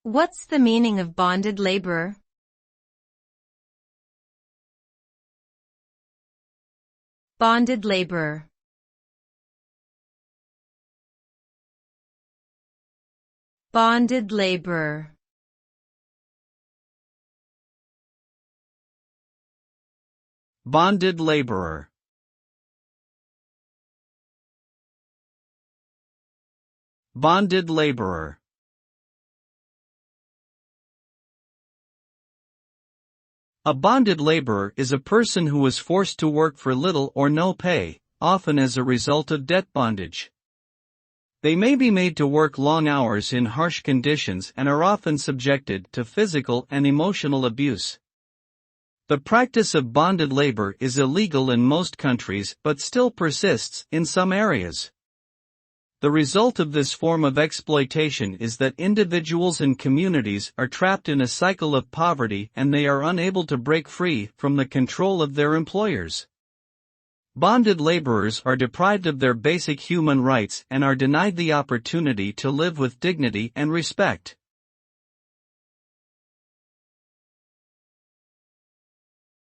What's the meaning of bonded labor? Bonded labor. Bonded labor. Bonded laborer. Bonded laborer. A bonded laborer is a person who is forced to work for little or no pay, often as a result of debt bondage. They may be made to work long hours in harsh conditions and are often subjected to physical and emotional abuse. The practice of bonded labor is illegal in most countries but still persists in some areas. The result of this form of exploitation is that individuals and communities are trapped in a cycle of poverty and they are unable to break free from the control of their employers. Bonded laborers are deprived of their basic human rights and are denied the opportunity to live with dignity and respect.